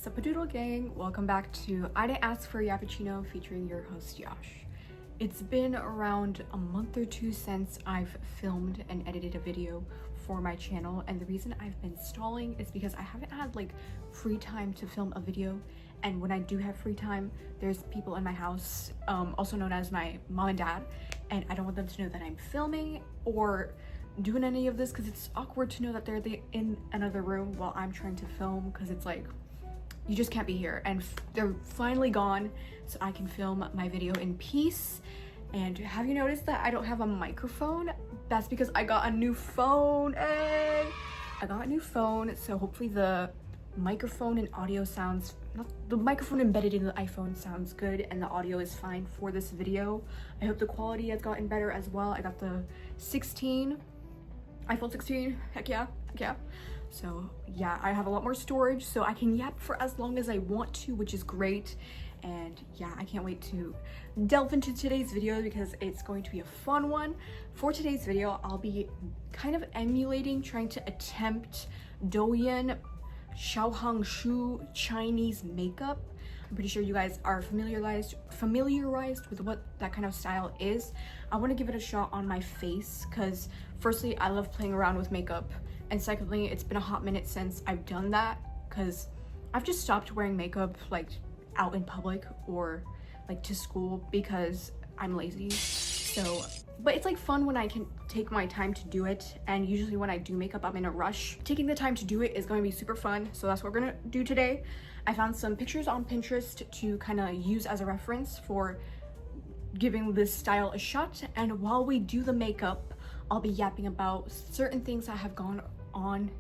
Supadoodle gang, welcome back to I Didn't Ask for Yappuccino featuring your host Yash. It's been around a month or two since I've filmed and edited a video for my channel, and the reason I've been stalling is because I haven't had like free time to film a video, and when I do have free time, there's people in my house, also known as my mom and dad, and I don't want them to know that I'm filming or doing any of this because it's awkward to know that they're in another room while I'm trying to film, because it's like you just can't be here, and they're finally gone so I can film my video in peace. And have you noticed that I don't have a microphone? That's because I got a new phone. I got a new phone, so hopefully the microphone and audio sounds, not the microphone embedded in the iPhone sounds good and the audio is fine for this video. I hope the quality has gotten better as well. I got the iPhone 16, heck yeah. So yeah, I have a lot more storage so I can yap for as long as I want to, which is great. And yeah, I can't wait to delve into today's video because it's going to be a fun one. For today's video, I'll be kind of trying to attempt Douyin Xiaohongshu Chinese makeup. I'm pretty sure you guys are familiarized with what that kind of style is. I want to give it a shot on my face because firstly, I love playing around with makeup, and secondly, it's been a hot minute since I've done that because I've just stopped wearing makeup like out in public or like to school because I'm lazy. So, but it's like fun when I can take my time to do it, and usually when I do makeup I'm in a rush. Taking the time to do it is going to be super fun, so that's what we're gonna do today. I found some pictures on Pinterest to kind of use as a reference for giving this style a shot, and while we do the makeup I'll be yapping about certain things that have gone on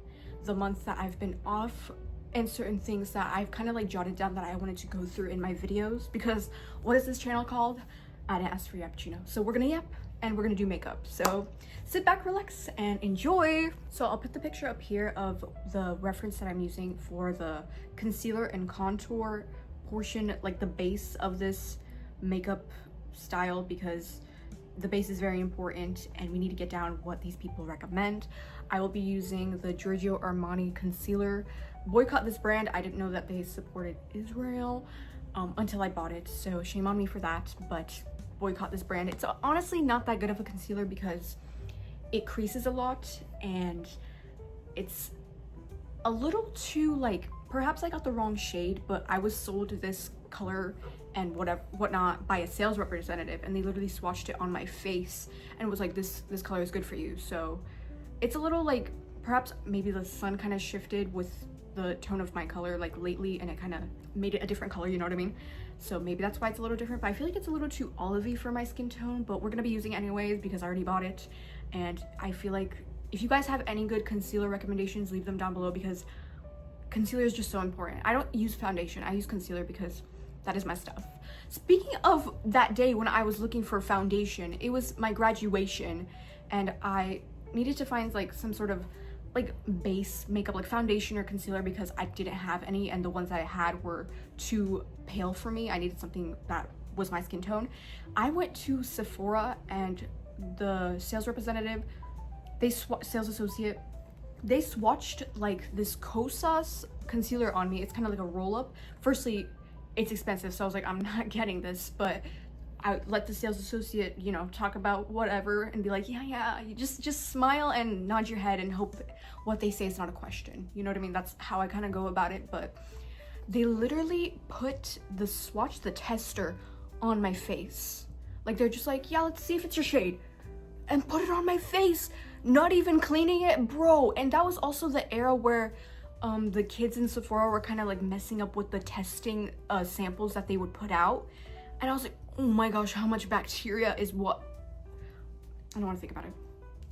the month that I've been off, and certain things that I've kind of like jotted down that I wanted to go through in my videos, because what is this channel called? I Didn't Ask for Yappuccino. So we're gonna yap and we're gonna do makeup. So sit back, relax, and enjoy. So I'll put the picture up here of the reference that I'm using for the concealer and contour portion, like the base of this makeup style, because the base is very important and we need to get down what these people recommend. I will be using the Giorgio Armani concealer. Boycott this brand. I didn't know that they supported Israel until I bought it, so shame on me for that, but boycott this brand. It's honestly not that good of a concealer because it creases a lot and it's a little too like, perhaps I got the wrong shade, but I was sold this color and whatnot by a sales representative, and they literally swatched it on my face and was like, this color is good for you. So it's a little like, perhaps maybe the sun kind of shifted with the tone of my color like lately, and it kind of made it a different color, you know what I mean? So maybe that's why it's a little different, but I feel like it's a little too olivey for my skin tone, but we're gonna be using it anyways because I already bought it. And I feel like if you guys have any good concealer recommendations, leave them down below, because concealer is just so important. I don't use foundation, I use concealer because that is my stuff. Speaking of that day when I was looking for foundation, it was my graduation and I needed to find like some sort of like base makeup, like foundation or concealer, because I didn't have any, and the ones that I had were too pale for me. I needed something that was my skin tone. I went to Sephora and the sales representative, sales associate, they swatched like this Kosas concealer on me. It's kind of like a roll-up. Firstly, it's expensive, so I was like, I'm not getting this, but I let the sales associate, you know, talk about whatever and be like, yeah, you just smile and nod your head and hope what they say is not a question. You know what I mean? That's how I kind of go about it. But they literally put the tester on my face. Like, they're just like, yeah, let's see if it's your shade, and put it on my face, not even cleaning it, bro. And that was also the era where the kids in Sephora were kind of like messing up with the testing samples that they would put out, and I was like, oh my gosh, how much bacteria is what? I don't want to think about it.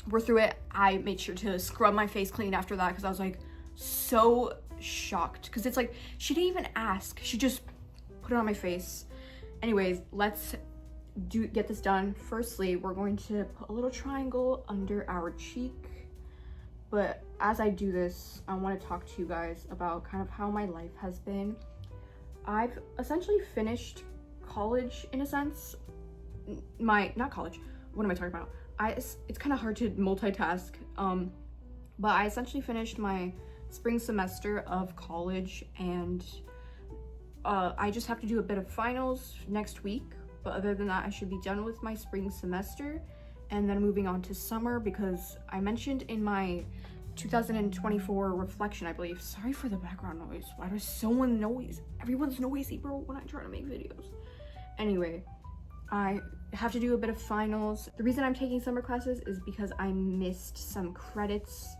We're through it. I made sure to scrub my face clean after that because I was like so shocked, because it's like she didn't even ask, she just put it on my face. Anyways, let's get this done. Firstly, we're going to put a little triangle under our cheek, but as I do this, I want to talk to you guys about kind of how my life has been. I've essentially finished college in a sense. Not college, what am I talking about? It's kind of hard to multitask, but I essentially finished my spring semester of college, and I just have to do a bit of finals next week, but other than that, I should be done with my spring semester and then moving on to summer, because I mentioned in my 2024 reflection, I believe. Sorry for the background noise. Why does someone noise? Everyone's noisy, bro, when I try to make videos. Anyway, I have to do a bit of finals. The reason I'm taking summer classes is because I missed some credits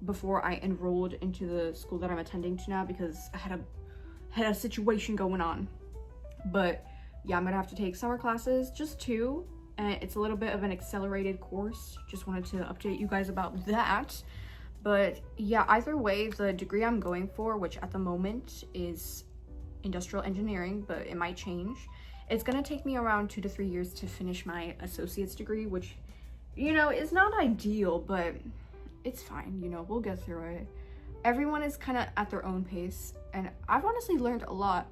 before I enrolled into the school that I'm attending to now, because I had a situation going on. But yeah, I'm gonna have to take summer classes, just 2, and it's a little bit of an accelerated course. Just wanted to update you guys about that. But yeah, either way, the degree I'm going for, which at the moment is industrial engineering, but it might change, it's gonna take me around 2 to 3 years to finish my associate's degree, which, you know, is not ideal, but it's fine, you know, we'll get through it. Everyone is kind of at their own pace, and I've honestly learned a lot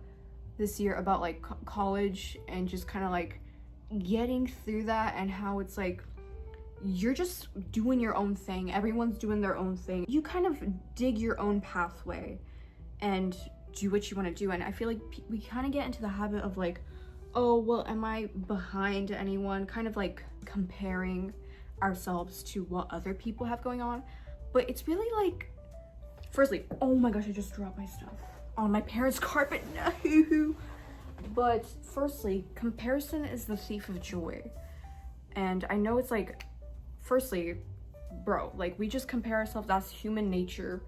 this year about like college and just kind of like getting through that, and how it's like you're just doing your own thing, everyone's doing their own thing, you kind of dig your own pathway and do what you want to do. And I feel like we kind of get into the habit of like, oh well, am I behind anyone, kind of like comparing ourselves to what other people have going on. But it's really like, firstly, oh my gosh, I just dropped my stuff on my parents' carpet. No. But firstly, comparison is the thief of joy. And I know it's like, firstly, bro, like we just compare ourselves, that's human nature.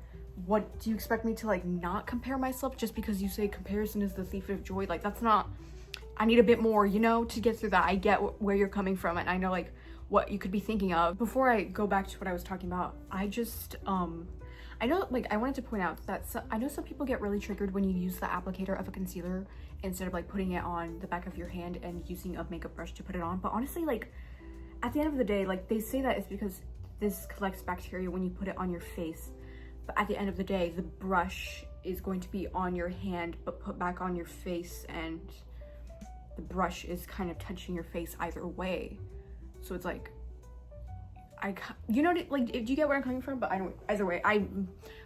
What do you expect me to like not compare myself just because you say comparison is the thief of joy? Like that's not, I need a bit more, you know, to get through that. I get where you're coming from, and I know like what you could be thinking of. Before I go back to what I was talking about, I just I know, like, I wanted to point out that I know some people get really triggered when you use the applicator of a concealer instead of like putting it on the back of your hand and using a makeup brush to put it on. But honestly, like at the end of the day, like they say that it's because this collects bacteria when you put it on your face, but at the end of the day, the brush is going to be on your hand but put back on your face, and the brush is kind of touching your face either way. So it's like, you know, like, do you get where I'm coming from? But I don't, either way, I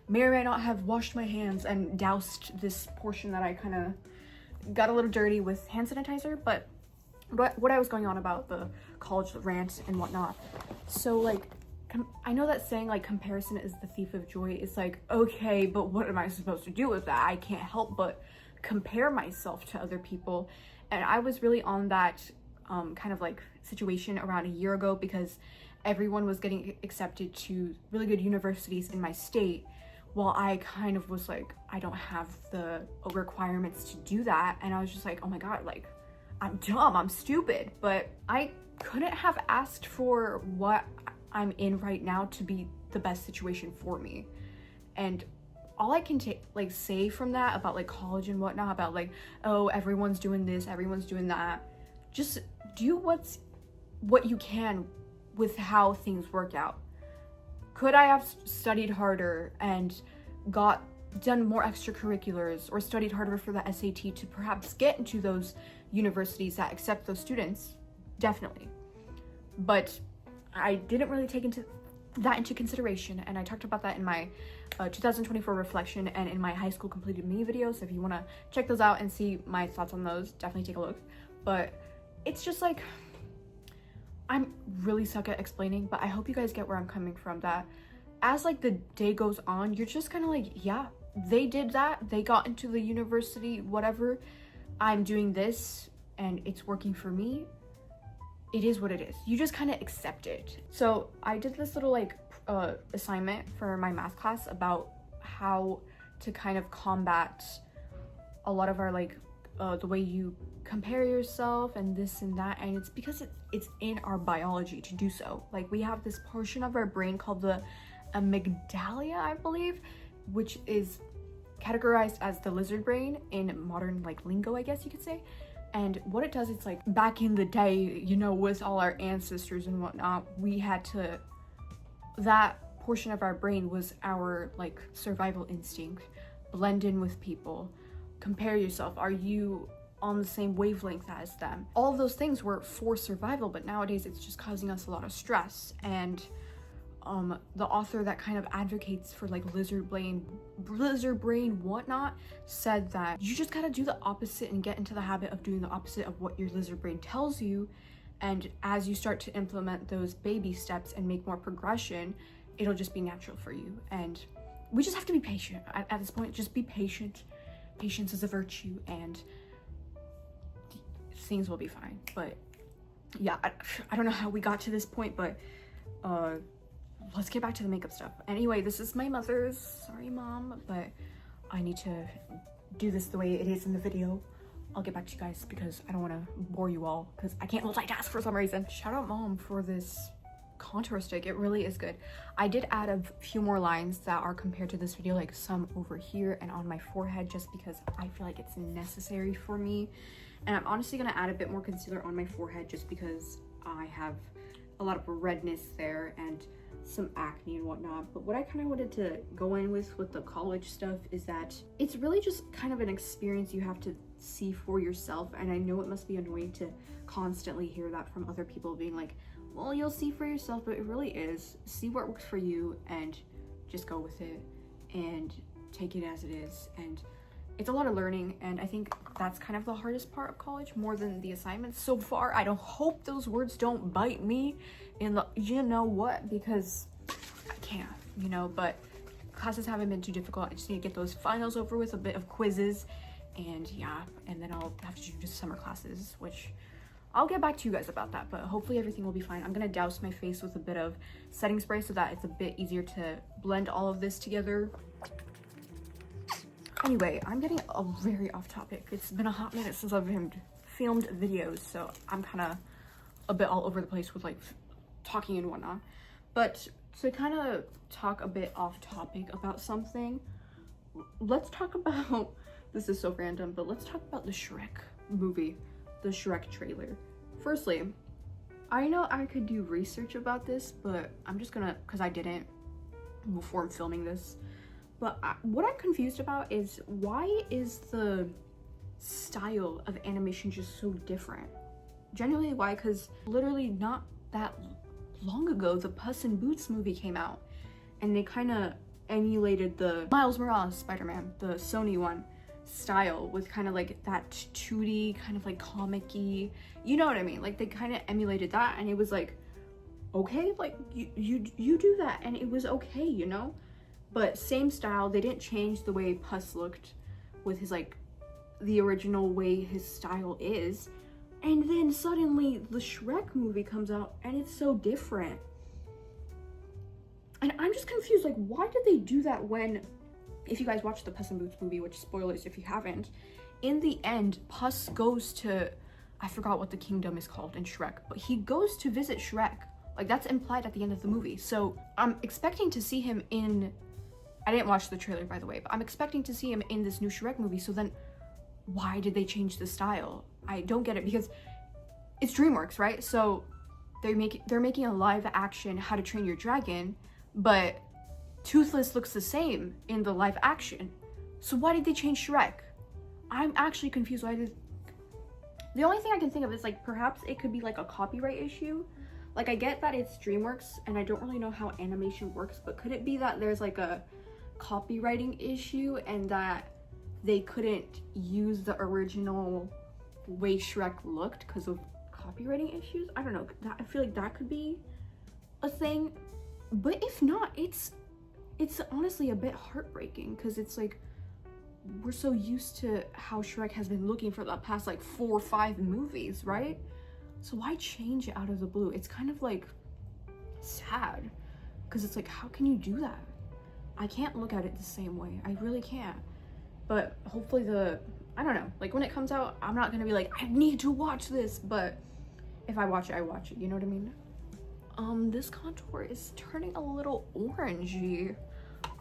may or may not have washed my hands and doused this portion that I kind of got a little dirty with hand sanitizer. But what I was going on about the college rant and whatnot. So like, I know that saying like comparison is the thief of joy is like, okay, but what am I supposed to do with that? I can't help but compare myself to other people. And I was really on that kind of like situation around a year ago, because everyone was getting accepted to really good universities in my state, while I kind of was like, I don't have the requirements to do that. And I was just like, oh my god, like I'm dumb, I'm stupid. But I couldn't have asked for what I'm in right now to be the best situation for me. And all I can like say from that about like college and whatnot, about like, oh, everyone's doing this, everyone's doing that, just do what you can with how things work out. Could I have studied harder and done more extracurriculars, or studied harder for the SAT to perhaps get into those universities that accept those students? Definitely. But I didn't really take that into consideration, and I talked about that in my 2024 reflection and in my high school completed me video. So if you want to check those out and see my thoughts on those, definitely take a look. But it's just like, I'm really suck at explaining, but I hope you guys get where I'm coming from, that as like the day goes on, you're just kind of like, yeah, they did that, they got into the university, whatever, I'm doing this and it's working for me. It is what it is. You just kind of accept it. So I did this little like assignment for my math class about how to kind of combat a lot of our like the way you compare yourself and this and that, and it's because it's in our biology to do so. Like we have this portion of our brain called the amygdala, I believe, which is categorized as the lizard brain in modern like lingo, I guess you could say. And what it does, it's like back in the day, you know, with all our ancestors and whatnot, we had to, that portion of our brain was our like survival instinct. Blend in with people, compare yourself, are you on the same wavelength as them? All of those things were for survival, but nowadays it's just causing us a lot of stress. And the author that kind of advocates for like lizard brain whatnot said that you just gotta do the opposite and get into the habit of doing the opposite of what your lizard brain tells you, and as you start to implement those baby steps and make more progression, it'll just be natural for you. And we just have to be patient at this point. Just be patient. Patience is a virtue, and things will be fine. But yeah, I don't know how we got to this point, but let's get back to the makeup stuff. Anyway, this is my mother's. Sorry, Mom, but I need to do this the way it is in the video. I'll get back to you guys because I don't want to bore you all because I can't multitask for some reason. Shout out Mom for this contour stick. It really is good. I did add a few more lines that are compared to this video, like some over here and on my forehead, just because I feel like it's necessary for me. And I'm honestly going to add a bit more concealer on my forehead just because I have a lot of redness there and some acne and whatnot. But what I kind of wanted to go in with the college stuff is that it's really just kind of an experience you have to see for yourself. And I know it must be annoying to constantly hear that from other people, being like, well, you'll see for yourself, but it really is. See what works for you and just go with it and take it as it is. And it's a lot of learning, and I think that's kind of the hardest part of college, more than the assignments so far. I don't hope those words don't bite me in the you know what, because I can't, you know. But classes haven't been too difficult. I just need to get those finals over with, a bit of quizzes, and yeah, and then I'll have to do just summer classes, which I'll get back to you guys about that, but hopefully everything will be fine. I'm gonna douse my face with a bit of setting spray so that it's a bit easier to blend all of this together. Anyway, I'm getting very off topic. It's been a hot minute since I've filmed videos, so I'm kind of a bit all over the place with like talking and whatnot. But to kind of talk a bit off topic about something, let's talk about, this is so random, but let's talk about the Shrek movie, the Shrek trailer. Firstly, I know I could do research about this, but I'm just gonna, because I didn't before filming this. But what I'm confused about is, why is the style of animation just so different? Genuinely, why? Because literally not that long ago, the Puss in Boots movie came out, and they kind of emulated the Miles Morales Spider-Man, the Sony one, style with kind of like that 2D, kind of like comic-y, you know what I mean? Like they kind of emulated that, and it was like, okay, like you do that, and it was okay, you know? But same style. They didn't change the way Puss looked with his like the original way his style is, and then suddenly the Shrek movie comes out and it's so different, and I'm just confused. Like, why did they do that? When, if you guys watched the Puss in Boots movie, which spoilers if you haven't, in the end Puss goes to, I forgot what the kingdom is called in Shrek, but he goes to visit Shrek. Like, that's implied at the end of the movie. So I'm expecting to see him in, I didn't watch the trailer, by the way, but I'm expecting to see him in this new Shrek movie. So then why did they change the style? I don't get it, because it's DreamWorks, right? So they're making a live action How to Train Your Dragon, but Toothless looks the same in the live action. So why did they change Shrek? I'm actually confused. Why did... The only thing I can think of is like, perhaps it could be like a copyright issue. Like, I get that it's DreamWorks and I don't really know how animation works, but could it be that there's like a copywriting issue and that they couldn't use the original way Shrek looked because of copywriting issues? I don't know. I feel like that could be a thing. But if not, it's honestly a bit heartbreaking, because it's like, we're so used to how Shrek has been looking for the past like 4 or 5 movies, right? So why change it out of the blue? It's kind of like sad, because it's like, how can you do that? I can't look at it the same way. I really can't. But hopefully I don't know, like when it comes out, I'm not gonna be like, I need to watch this, but if I watch it, I watch it, you know what I mean? This contour is turning a little orangey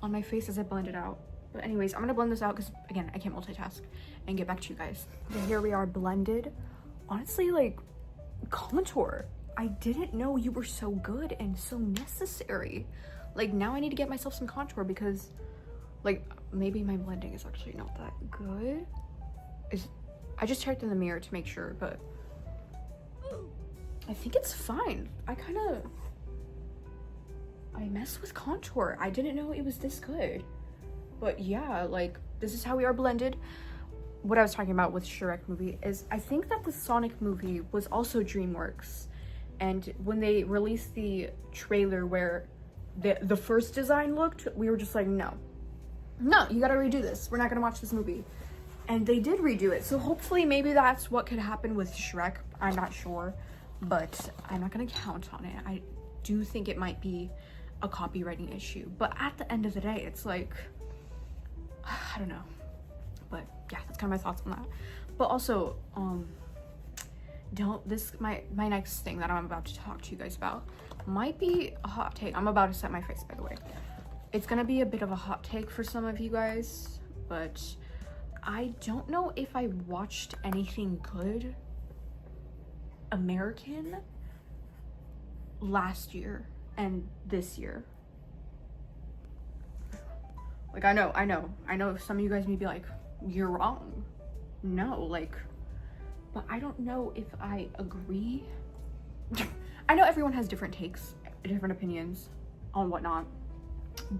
on my face as I blend it out. But anyways, I'm gonna blend this out because, again, I can't multitask, and get back to you guys. Okay, here we are blended. Honestly, like, contour, I didn't know you were so good and so necessary. Like, now I need to get myself some contour, because like maybe my blending is actually not that good. I just checked in the mirror to make sure, but I think it's fine. I messed with contour. I didn't know it was this good. But yeah, like, this is how we are blended. What I was talking about with Shrek movie is I think that the Sonic movie was also DreamWorks. And when they released the trailer where the first design looked, we were just like, no, you gotta redo this. We're not gonna watch this movie. And they did redo it. So hopefully maybe that's what could happen with Shrek. I'm not sure, but I'm not gonna count on it. I do think it might be a copywriting issue. But at the end of the day, it's like, I don't know. But yeah, that's kind of my thoughts on that. But also, my next thing that I'm about to talk to you guys about might be a hot take. I'm about to set my face, by the way. It's gonna be a bit of a hot take for some of you guys, but I don't know if I watched anything good American last year and this year. Like, I know some of you guys may be like, you're wrong. No, like, but I don't know if I agree. I know everyone has different takes, different opinions on whatnot,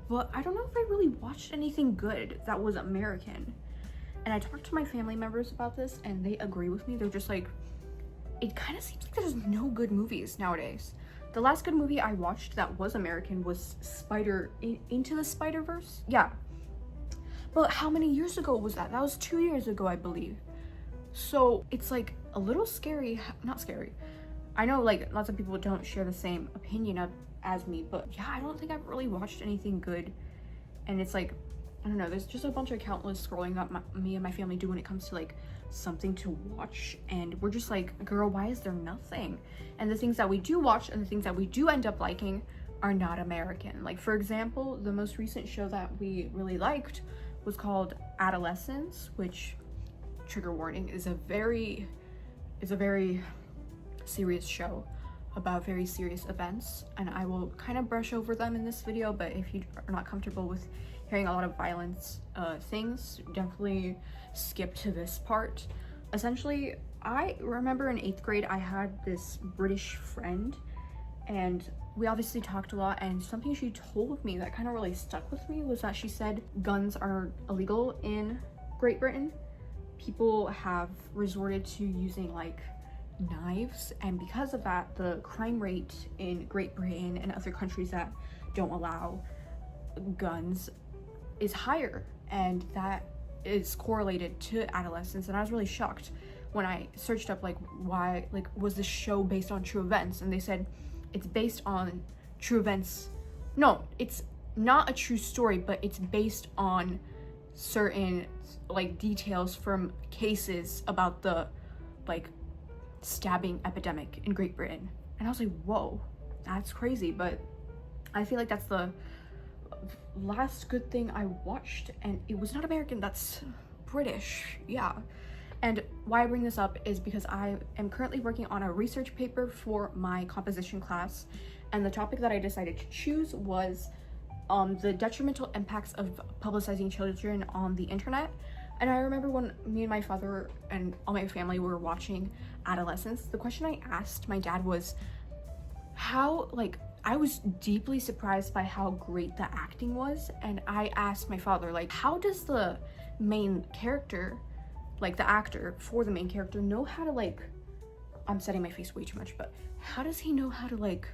but I don't know if I really watched anything good that was American. And I talked to my family members about this and they agree with me. They're just like, it kind of seems like there's no good movies nowadays. The last good movie I watched that was American was Into the Spider-Verse. Yeah. But how many years ago was that? That was 2 years ago, I believe. So it's like a little scary, not scary. I know like lots of people don't share the same opinion as me, but yeah, I don't think I've really watched anything good. And it's like, I don't know, there's just a bunch of countless scrolling that me and my family do when it comes to like something to watch. And we're just like, girl, why is there nothing? And the things that we do watch and the things that we do end up liking are not American. Like, for example, the most recent show that we really liked was called Adolescence, which, trigger warning, is a very serious show about very serious events, and I will kind of brush over them in this video, but if you are not comfortable with hearing a lot of violence things, definitely skip to this part. Essentially, I remember in 8th grade I had this British friend, and we obviously talked a lot, and something she told me that kind of really stuck with me was that she said guns are illegal in Great Britain. People have resorted to using like knives, and because of that, the crime rate in Great Britain and other countries that don't allow guns is higher, and that is correlated to adolescence. And I was really shocked when I searched up like why, like, was this show based on true events, and they said it's based on true events. No, it's not a true story, but it's based on certain like details from cases about the like stabbing epidemic in Great Britain. And I was like, whoa, that's crazy. But I feel like that's the last good thing I watched, and it was not American, that's British. Yeah. And why I bring this up is because I am currently working on a research paper for my composition class, and the topic that I decided to choose was the detrimental impacts of publicizing children on the internet. And I remember when me and my father and all my family were watching Adolescence, the question I asked my dad was how, like, I was deeply surprised by how great the acting was, and I asked my father, like, how does the main character, like the actor for the main character, know how to, like, I'm setting my face way too much, but how does he know how to like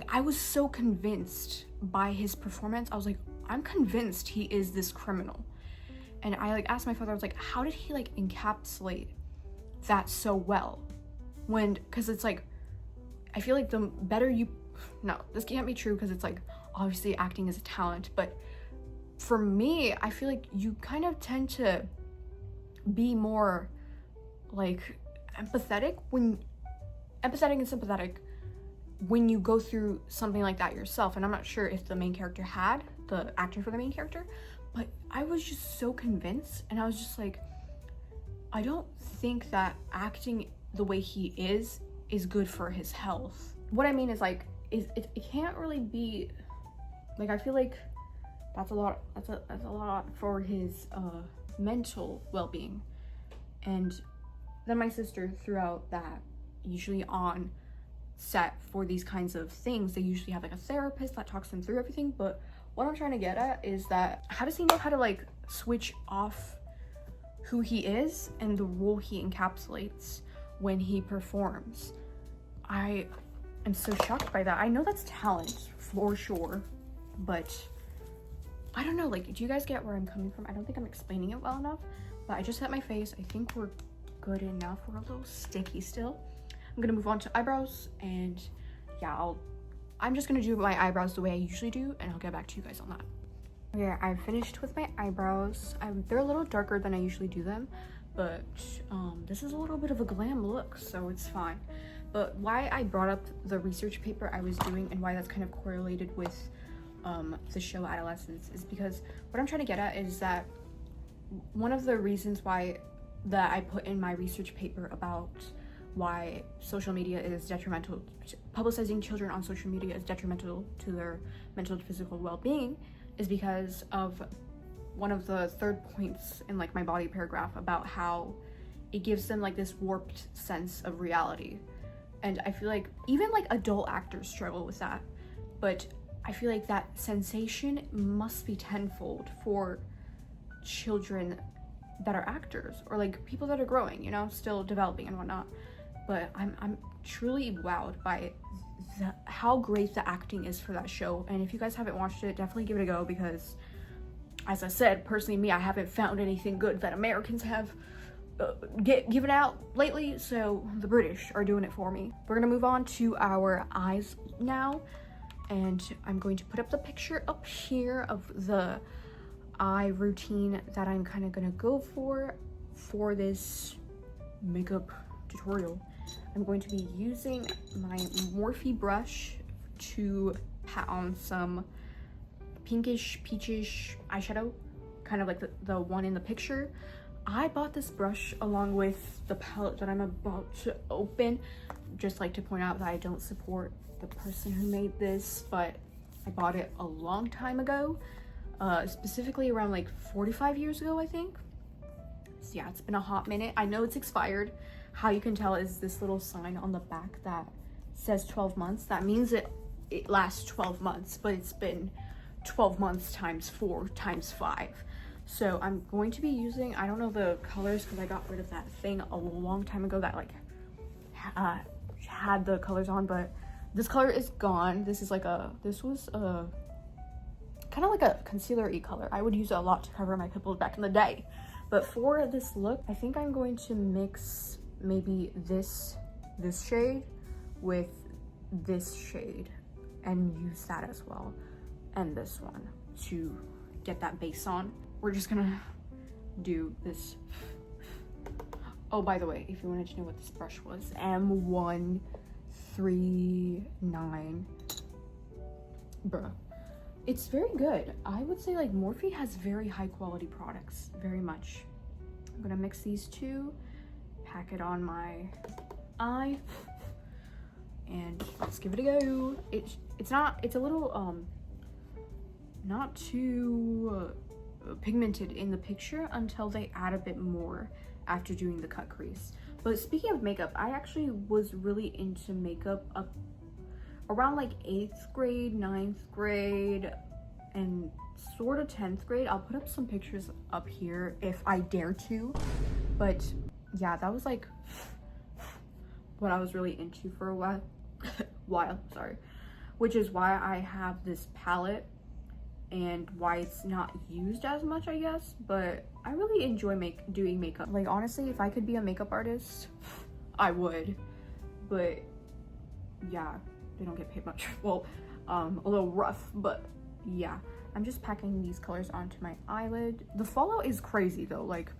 I was so convinced by his performance. I was like, I'm convinced he is this criminal. And I like asked my father, I was like, how did he like encapsulate that so well? Because it's like, I feel like the better you, no, this can't be true, because it's like, obviously acting is a talent, but for me, I feel like you kind of tend to be more like empathetic and sympathetic when you go through something like that yourself. And I'm not sure if the main character had, the actor for the main character, but I was just so convinced, and I was just like, I don't think that acting the way he is good for his health. What I mean is like, it can't really be like, I feel like that's a lot for his mental well-being. And then my sister threw out that usually on set for these kinds of things. They usually have like a therapist that talks them through everything, but what I'm trying to get at is that how does he know how to like switch off who he is and the role he encapsulates when he performs? I am so shocked by that. I know that's talent for sure, but I don't know, like, do you guys get where I'm coming from? I don't think I'm explaining it well enough, but I just hit my face. I think we're good enough. We're a little sticky still. I'm gonna move on to eyebrows, and yeah, I'm just gonna do my eyebrows the way I usually do, and I'll get back to you guys on that. Okay, I finished with my eyebrows. They're a little darker than I usually do them, but this is a little bit of a glam look, so it's fine. But why I brought up the research paper I was doing and why that's kind of correlated with the show Adolescence is because what I'm trying to get at is that one of the reasons why that I put in my research paper about why social media is detrimental, publicizing children on social media is detrimental to their mental and physical well-being, is because of one of the third points in like my body paragraph about how it gives them like this warped sense of reality. And I feel like even like adult actors struggle with that, but I feel like that sensation must be tenfold for children that are actors or like people that are growing, you know, still developing and whatnot. But I'm truly wowed by how great the acting is for that show. And if you guys haven't watched it, definitely give it a go, because as I said, personally me, I haven't found anything good that Americans have given out lately, so the British are doing it for me. We're gonna move on to our eyes now, and I'm going to put up the picture up here of the eye routine that I'm kind of gonna go for this makeup tutorial. I'm going to be using my Morphe brush to pat on some pinkish peachish eyeshadow, kind of like the one in the picture. I bought this brush along with the palette that I'm about to open. Just like to point out that I don't support the person who made this, but I bought it a long time ago, specifically around like 45 years ago, I think. So yeah, it's been a hot minute. I know it's expired. How you can tell is this little sign on the back that says 12 months. That means it lasts 12 months, but it's been 12 months times 4 times 5. So I'm going to be using, I don't know the colors because I got rid of that thing a long time ago that like had the colors on, but this color is gone. This is like this was a kind of like a concealer-y color. I would use it a lot to cover my pimples back in the day. But for this look, I think I'm going to mix maybe this shade with this shade and use that as well, and this one to get that base on. We're just gonna do this. Oh, by the way, if you wanted to know what this brush was, M139. Bruh. It's very good. I would say like Morphe has very high quality products, very much. I'm gonna mix these two, pack it on my eye, and let's give it a go. It's a little not too pigmented in the picture until they add a bit more after doing the cut crease. But speaking of makeup, I actually was really into makeup up around like 8th grade, 9th grade, and sort of 10th grade. I'll put up some pictures up here if I dare to, but yeah, that was like what I was really into for a while, sorry, which is why I have this palette and why it's not used as much, I guess. But I really enjoy doing makeup. Like honestly, if I could be a makeup artist, I would, but yeah, they don't get paid much. Well, a little rough, but yeah. I'm just packing these colors onto my eyelid. The follow is crazy though, like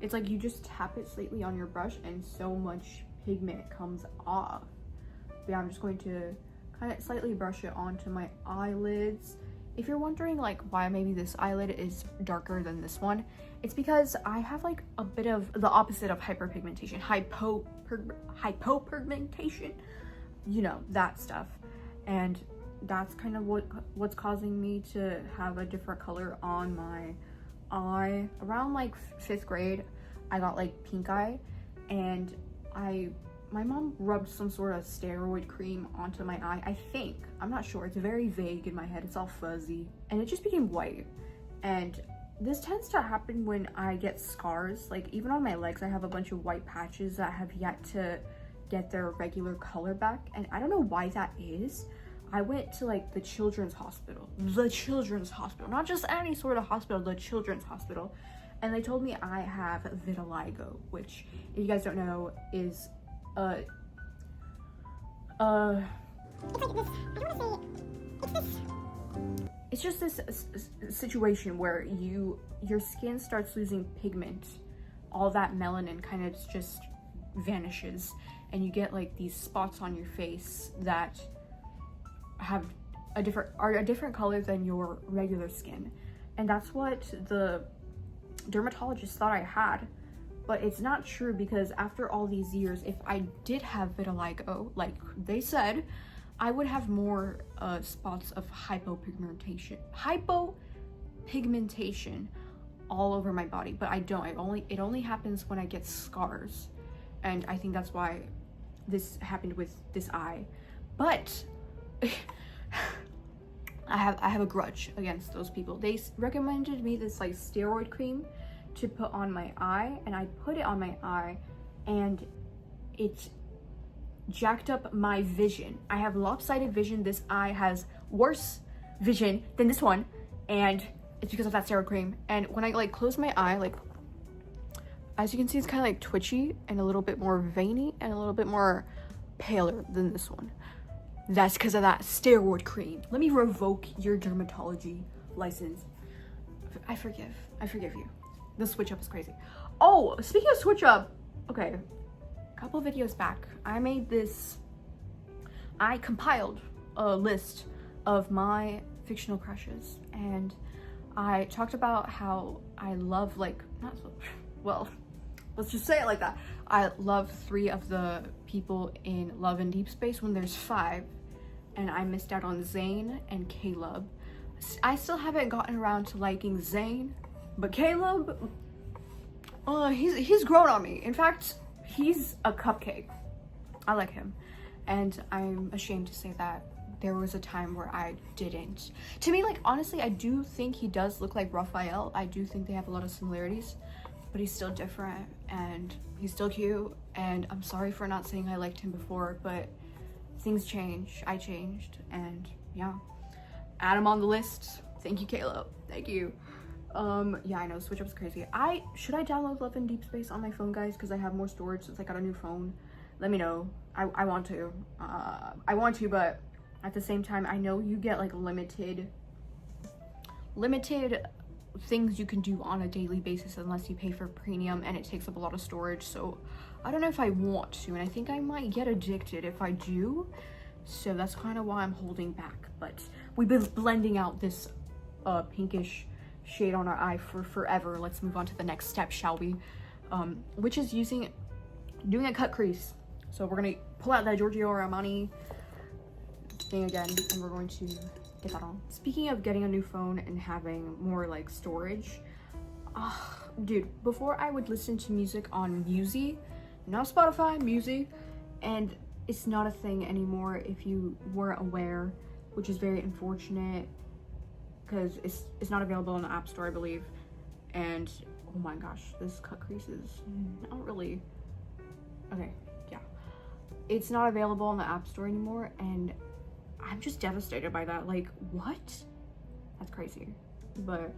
it's like you just tap it slightly on your brush and so much pigment comes off. But yeah, I'm just going to kind of slightly brush it onto my eyelids. If you're wondering like why maybe this eyelid is darker than this one, it's because I have like a bit of the opposite of hyperpigmentation, hypopigmentation, you know, that stuff. And that's kind of what's causing me to have a different color on my eye. Around like 5th grade, I got like pink eye, and I my mom rubbed some sort of steroid cream onto my eye, I think. I'm not sure, it's very vague in my head, it's all fuzzy. And it just became white. And this tends to happen when I get scars. Like even on my legs, I have a bunch of white patches that have yet to get their regular color back. And I don't know why that is. I went to like the children's hospital, not just any sort of hospital, the children's hospital. And they told me I have vitiligo, which if you guys don't know is it's just this situation where your skin starts losing pigment, all that melanin kind of just vanishes, and you get like these spots on your face that have a different color than your regular skin. And that's what the dermatologist thought I had, but it's not true, because after all these years, if I did have vitiligo like they said, I would have more spots of hypopigmentation all over my body, but I don't. It only happens when I get scars, and I think that's why this happened with this eye. But I have a grudge against those people. They recommended me this like steroid cream to put on my eye, and I put it on my eye, and it jacked up my vision. I have lopsided vision. This eye has worse vision than this one, and it's because of that steroid cream. And when I like close my eye, like as you can see, it's kind of like twitchy and a little bit more veiny and a little bit more paler than this one. That's because of that steroid cream. Let me revoke your dermatology license. I forgive you. The switch up is crazy. Oh, speaking of switch up, okay, a couple videos back, I compiled a list of my fictional crushes, and I talked about how I love, like, well, let's just say it like that. I love 3 of the people in Love and Deep Space when there's 5, and I missed out on Zane and Caleb. I still haven't gotten around to liking Zane, but Caleb, he's grown on me. In fact, he's a cupcake. I like him, and I'm ashamed to say that there was a time where I didn't. To me, like, honestly, I do think he does look like Raphael. I do think they have a lot of similarities, but he's still different, and he's still cute, and I'm sorry for not saying I liked him before, but things change. I changed, and yeah. Add him on the list. Thank you, Caleb. Thank you. Yeah, I know, switch up is crazy. Should I download Love and Deep Space on my phone, guys? Because I have more storage since I got a new phone. Let me know. I want to. I want to, but at the same time, I know you get like limited things you can do on a daily basis unless you pay for premium, and it takes up a lot of storage. So I don't know if I want to, and I think I might get addicted if I do. So that's kind of why I'm holding back. But we've been blending out this pinkish shade on our eye for forever. Let's move on to the next step, shall we? Which is doing a cut crease. So we're gonna pull out that Giorgio Armani thing again, and we're going to get that on. Speaking of getting a new phone and having more like storage, dude, before I would listen to music on Musi, not Spotify, Musi, and it's not a thing anymore if you weren't aware, which is very unfortunate, because it's not available in the App Store, I believe. And oh my gosh, this cut crease is not really okay. Yeah, it's not available in the App Store anymore, and I'm just devastated by that. Like, what? That's crazy. But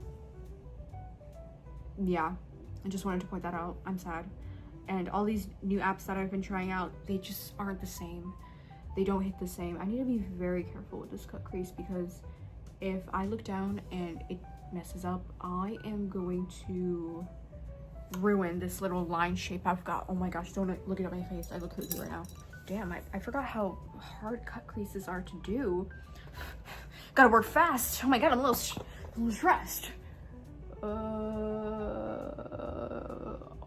yeah, I just wanted to point that out. I'm sad. And all these new apps that I've been trying out, they just aren't the same. They don't hit the same. I need to be very careful with this cut crease, because if I look down and it messes up, I am going to ruin this little line shape I've got. Oh my gosh, don't look at my face. I look crazy right now. Damn, I forgot how hard cut creases are to do. Gotta work fast. Oh my god, I'm a little stressed.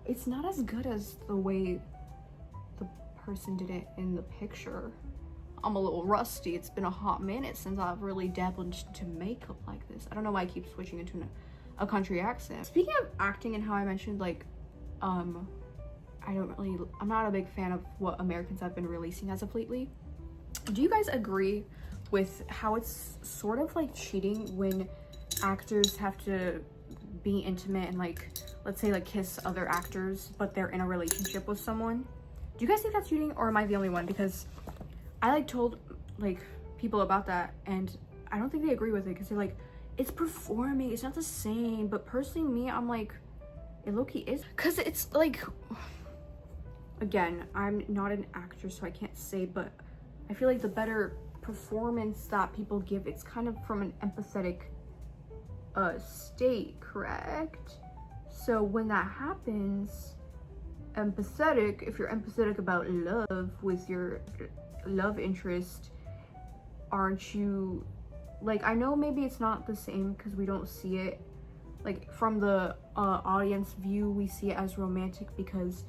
It's not as good as the way the person did it in the picture. I'm a little rusty. It's been a hot minute since I've really dabbled into makeup like this. I don't know why I keep switching into a country accent. Speaking of acting and how I mentioned like I'm not a big fan of what Americans have been releasing as of lately. Do you guys agree with how it's sort of like cheating when actors have to be intimate and like, let's say like kiss other actors, but they're in a relationship with someone? Do you guys think that's cheating, or am I the only one? Because I like told like people about that and I don't think they agree with it, because they're like, it's performing, it's not the same. But personally, me, I'm like, it low-key is, because it's like, again, I'm not an actor so I can't say, but I feel like the better performance that people give, it's kind of from an empathetic state, correct? So when that happens, if you're empathetic about love with your love interest, aren't you, like, I know maybe it's not the same because we don't see it, like from the audience view, we see it as romantic because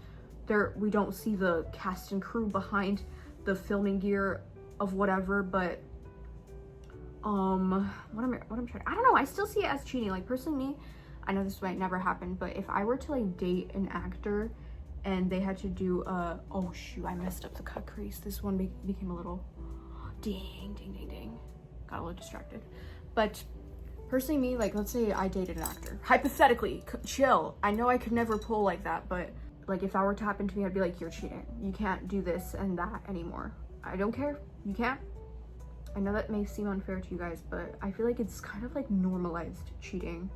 we don't see the cast and crew behind the filming gear of whatever. But what I'm trying, I don't know, I still see it as cheating. Like personally, me, I know this might never happen, but if I were to like date an actor and they had to do oh shoot, I messed up the cut crease. This one became a little ding, got a little distracted. But personally, me, like, let's say I dated an actor, hypothetically, chill, I know I could never pull like that, but like if that were to happen to me, I'd be like, you're cheating, you can't do this and that anymore. I don't care, you can't. I know that may seem unfair to you guys, but I feel like it's kind of like normalized cheating.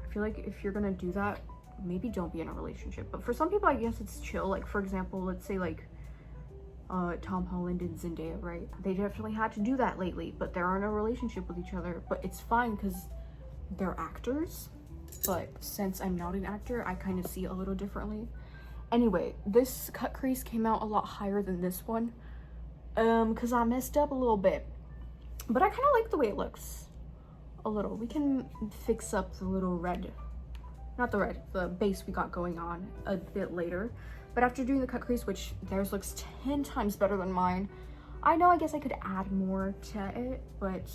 I feel like if you're gonna do that, maybe don't be in a relationship. But for some people, I guess it's chill. Like for example, let's say like Tom Holland and Zendaya, right? They definitely had to do that lately, but they're in a relationship with each other. But it's fine because they're actors. But since I'm not an actor, I kind of see it a little differently. Anyway, this cut crease came out a lot higher than this one, because I messed up a little bit. But I kind of like the way it looks a little. We can fix up the little red, not the red, the base we got going on a bit later. But after doing the cut crease, which theirs looks 10 times better than mine, I know I guess I could add more to it, but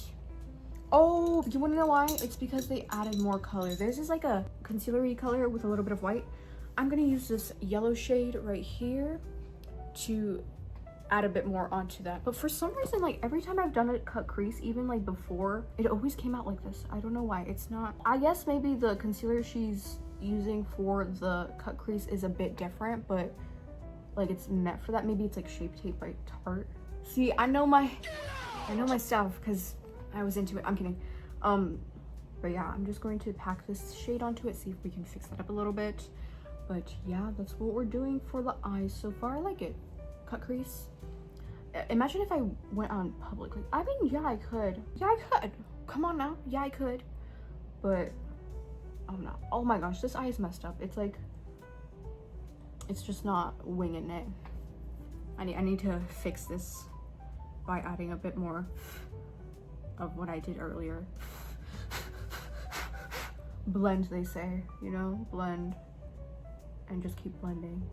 oh, you wanna know why? It's because they added more color. Theirs is like a concealer-y color with a little bit of white. I'm gonna use this yellow shade right here to add a bit more onto that. But for some reason, like every time I've done a cut crease, even like before, it always came out like this. I don't know why. It's not, I guess maybe the concealer she's using for the cut crease is a bit different, but like it's meant for that. Maybe it's like Shape Tape by Tarte. See, I know my stuff because I was into it. I'm kidding. But yeah, I'm just going to pack this shade onto it, see if we can fix that up a little bit. But yeah, that's what we're doing for the eyes so far. I like it. Cut crease. Imagine if I went on public. Like, I mean, yeah, I could. Yeah, I could. Come on now. Yeah, I could. But I'm not. Oh my gosh, this eye is messed up. It's like, it's just not winging it. I need to fix this by adding a bit more of what I did earlier. Blend, they say, you know, blend and just keep blending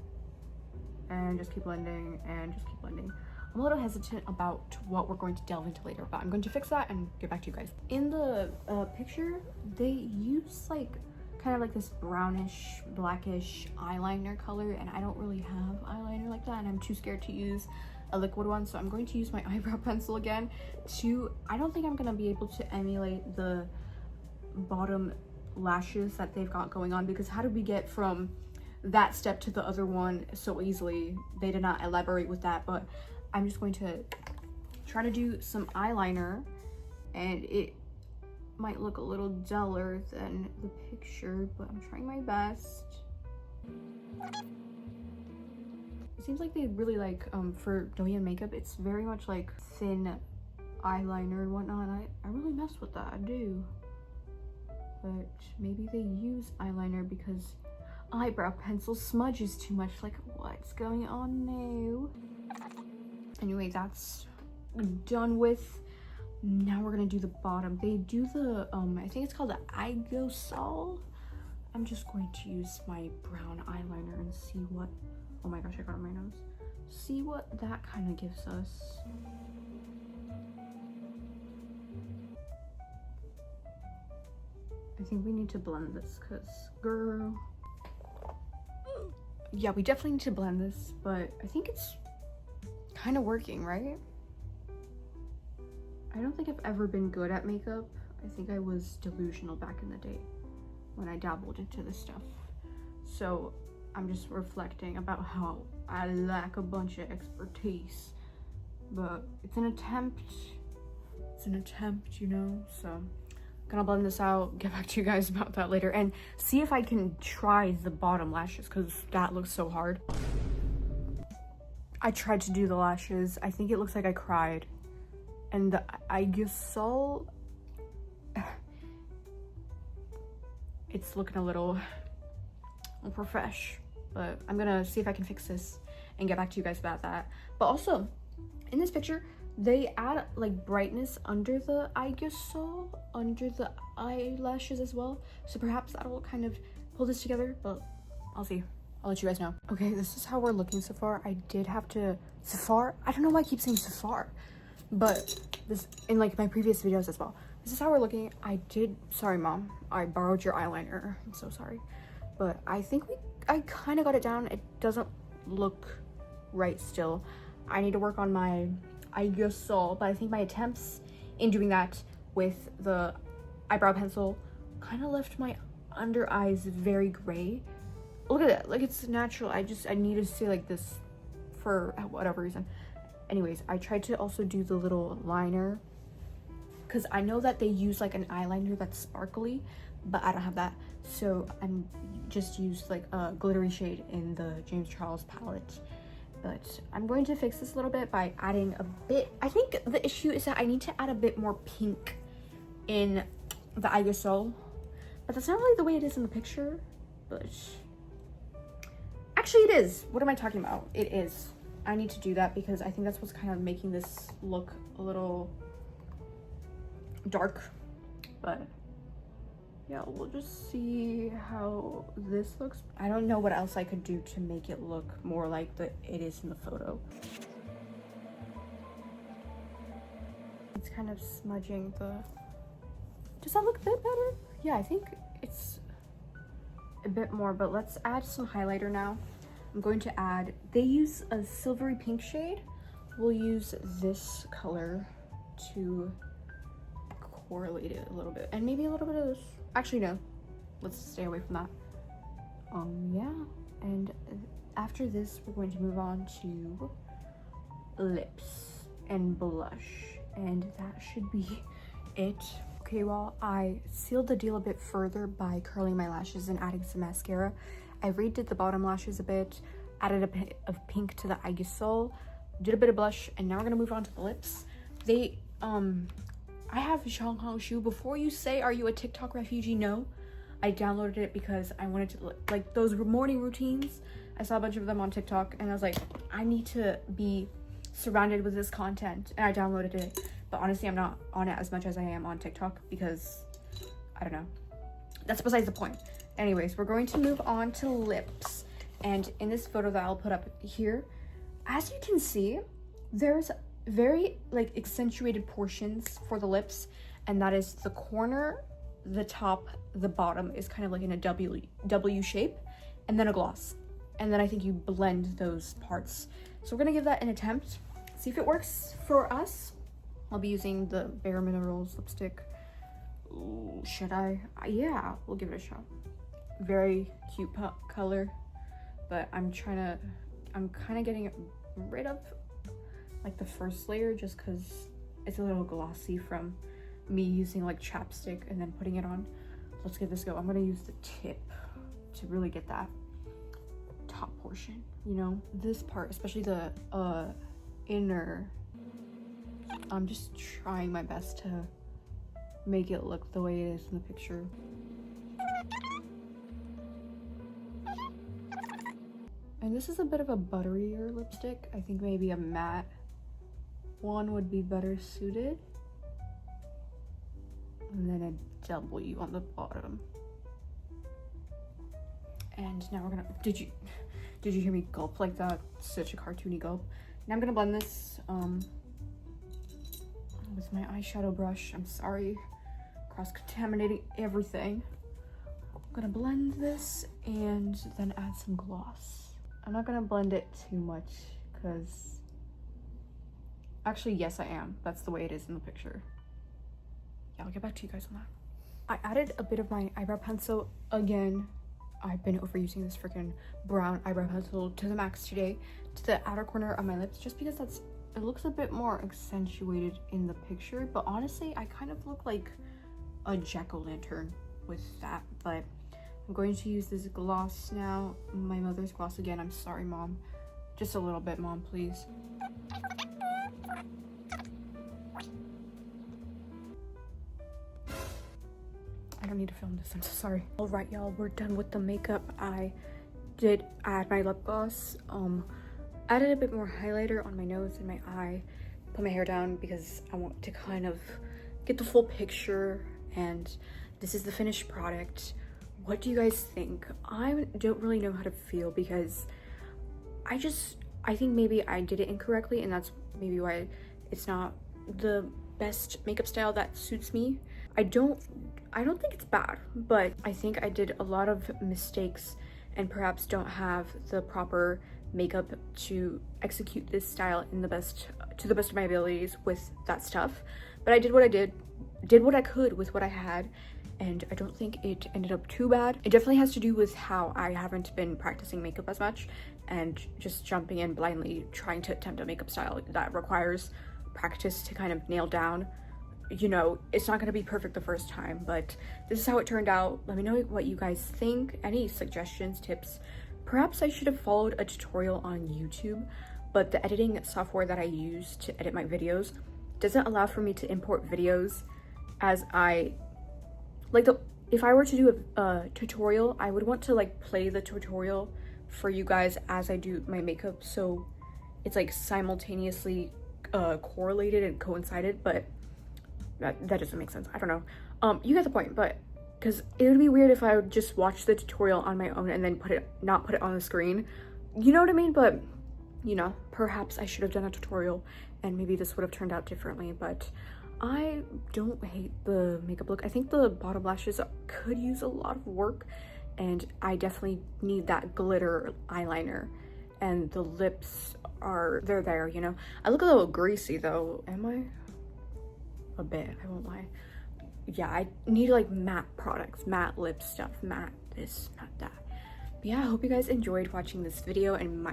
and just keep blending and just keep blending. I'm a little hesitant about what we're going to delve into later, but I'm going to fix that and get back to you guys. In the picture, they use like kind of like this brownish, blackish eyeliner color, and I don't really have eyeliner like that, and I'm too scared to use a liquid one, so I'm going to use my eyebrow pencil again I don't think I'm gonna be able to emulate the bottom lashes that they've got going on, because how did we get from that step to the other one so easily? They did not elaborate with that, but I'm just going to try to do some eyeliner, and it might look a little duller than the picture, but I'm trying my best. It seems like they really like, for Douyin makeup, it's very much like thin eyeliner and whatnot. I really mess with that, I do. But maybe they use eyeliner because eyebrow pencil smudges too much. Like, what's going on now? Anyway, that's done with. Now we're gonna do the bottom. They do the, I think it's called the Aigosol. I'm just going to use my brown eyeliner and see what, oh my gosh, I got it on my nose. See what that kind of gives us. I think we need to blend this because, girl, yeah, we definitely need to blend this, but I think it's kind of working, right? I don't think I've ever been good at makeup. I think I was delusional back in the day when I dabbled into this stuff. So I'm just reflecting about how I lack a bunch of expertise, but it's an attempt, you know? So I'm gonna blend this out, get back to you guys about that later, and see if I can try the bottom lashes, because that looks so hard. I tried to do the lashes. I think it looks like I cried. And I guess so. It's looking a little profesh, but I'm gonna see if I can fix this and get back to you guys about that. But also, in this picture, they add like brightness under the under the eyelashes as well. So perhaps that'll kind of pull this together, but I'll see. I'll let you guys know. Okay, this is how we're looking so far. I did have to, I don't know why I keep saying Sephora, but this, in like my previous videos as well. This is how we're looking. Sorry mom, I borrowed your eyeliner. I'm so sorry. But I think I kind of got it down. It doesn't look right still. I need to work on my but I think my attempts in doing that with the eyebrow pencil kind of left my under eyes very gray. Look at that, like it's natural. I need to stay like this for whatever reason. Anyways, I tried to also do the little liner because I know that they use like an eyeliner that's sparkly, but I don't have that. So I'm just used like a glittery shade in the James Charles palette. But I'm going to fix this a little bit by adding a bit. I think the issue is that I need to add a bit more pink in the aerosol, but that's not really the way it is in the picture. But actually it is. What am I talking about? It is. I need to do that because I think that's what's kind of making this look a little dark. But yeah, we'll just see how this looks. I don't know what else I could do to make it look more like it is in the photo. It's kind of smudging the... Does that look a bit better? Yeah, I think it's a bit more, but let's add some highlighter now. I'm going to add, they use a silvery pink shade. We'll use this color to correlate it a little bit, and maybe a little bit of this. Actually, no, let's stay away from that. Yeah, and after this, we're going to move on to lips and blush, and that should be it. Okay, well, I sealed the deal a bit further by curling my lashes and adding some mascara. I redid the bottom lashes a bit, added a bit of pink to the aerosol, did a bit of blush, and now we're gonna move on to the lips. I have Xiaohongshu. Before you say, are you a TikTok refugee? No, I downloaded it because I wanted to, like those morning routines. I saw a bunch of them on TikTok and I was like, I need to be surrounded with this content, and I downloaded it. But honestly, I'm not on it as much as I am on TikTok because, I don't know. That's besides the point. Anyways, we're going to move on to lips. And in this photo that I'll put up here, as you can see, there's very like accentuated portions for the lips, and that is the corner, the top, the bottom is kind of like in a W shape, and then a gloss. And then I think you blend those parts. So we're gonna give that an attempt, see if it works for us. I'll be using the Bare Minerals lipstick. Ooh, should I? Yeah, we'll give it a shot. Very cute color, but I'm kind of getting rid of like the first layer just because it's a little glossy from me using like chapstick and then putting it on. Let's give this a go. I'm gonna use the tip to really get that top portion, you know, this part, especially the inner. I'm just trying my best to make it look the way it is in the picture. And this is a bit of a butterier lipstick. I think maybe a matte one would be better suited. And then a W on the bottom. And now we're gonna, did you hear me gulp like that? Such a cartoony gulp. Now I'm gonna blend this with my eyeshadow brush. I'm sorry, cross-contaminating everything. I'm gonna blend this and then add some gloss. I'm not gonna blend it too much because actually, yes, I am. That's the way it is in the picture. Yeah, I'll get back to you guys on that. I added a bit of my eyebrow pencil again. I've been overusing this freaking brown eyebrow pencil to the max today to the outer corner of my lips just because it looks a bit more accentuated in the picture, but honestly I kind of look like a jack-o'-lantern with that. But I'm going to use this gloss now, my mother's gloss again. I'm sorry, Mom, just a little bit, Mom, please. I don't need to film this, I'm so sorry. All right, y'all, we're done with the makeup. I did add my lip gloss, added a bit more highlighter on my nose and my eye, put my hair down because I want to kind of get the full picture, and this is the finished product. What do you guys think? I don't really know how to feel because I think maybe I did it incorrectly, and that's maybe why it's not the best makeup style that suits me. I don't think it's bad, but I think I did a lot of mistakes and perhaps don't have the proper makeup to execute this style to the best of my abilities with that stuff. But I did what I could with what I had, and I don't think it ended up too bad. It definitely has to do with how I haven't been practicing makeup as much and just jumping in blindly trying to attempt a makeup style that requires practice to kind of nail down. You know, it's not going to be perfect the first time, but this is how it turned out. Let me know what you guys think. Any suggestions, tips? Perhaps I should have followed a tutorial on YouTube, but the editing software that I use to edit my videos doesn't allow for me to import videos as if I were to do a tutorial, I would want to like play the tutorial for you guys as I do my makeup, so it's like simultaneously correlated and coincided, but that doesn't make sense. I don't know. You get the point, but because it would be weird if I would just watch the tutorial on my own and then not put it on the screen. You know what I mean? But you know, perhaps I should have done a tutorial and maybe this would have turned out differently. But I don't hate the makeup look. I think the bottom lashes could use a lot of work, and I definitely need that glitter eyeliner, and the lips they're there, you know. I look a little greasy though. Am I? A bit, I won't lie. Yeah, I need like matte products, matte lip stuff, matte this, matte that. But yeah, I hope you guys enjoyed watching this video and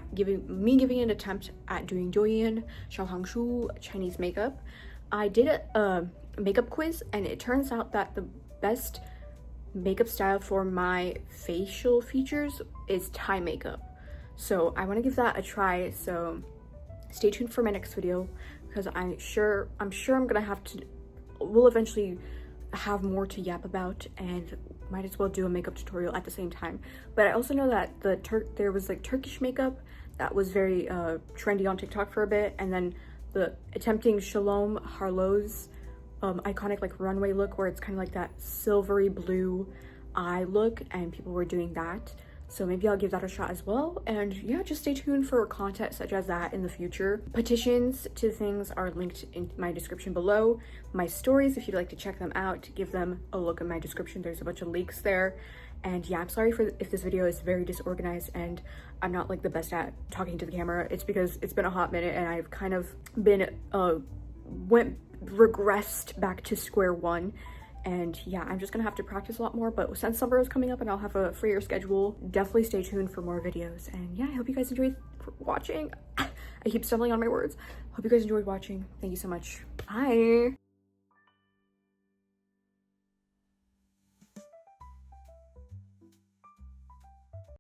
me giving an attempt at doing Douyin, Xiaohongshu Chinese makeup. I did a makeup quiz, and it turns out that the best makeup style for my facial features is Thai makeup. So I want to give that a try, so stay tuned for my next video, because I'm sure we'll eventually have more to yap about, and might as well do a makeup tutorial at the same time. But I also know that there was like Turkish makeup that was very trendy on TikTok for a bit, and then the attempting Shalom Harlow's iconic like runway look, where it's kind of like that silvery blue eye look, and people were doing that. So maybe I'll give that a shot as well. And yeah, just stay tuned for content such as that in the future. Petitions to things are linked in my description below. My stories, if you'd like to check them out, give them a look in my description. There's a bunch of links there. And yeah, I'm sorry if this video is very disorganized and I'm not like the best at talking to the camera. It's because it's been a hot minute and I've kind of been regressed back to square one. And yeah, I'm just gonna have to practice a lot more, but since summer is coming up and I'll have a freer schedule, definitely stay tuned for more videos. And yeah, I hope you guys enjoyed watching. I keep stumbling on my words. Hope you guys enjoyed watching. Thank you so much. Bye.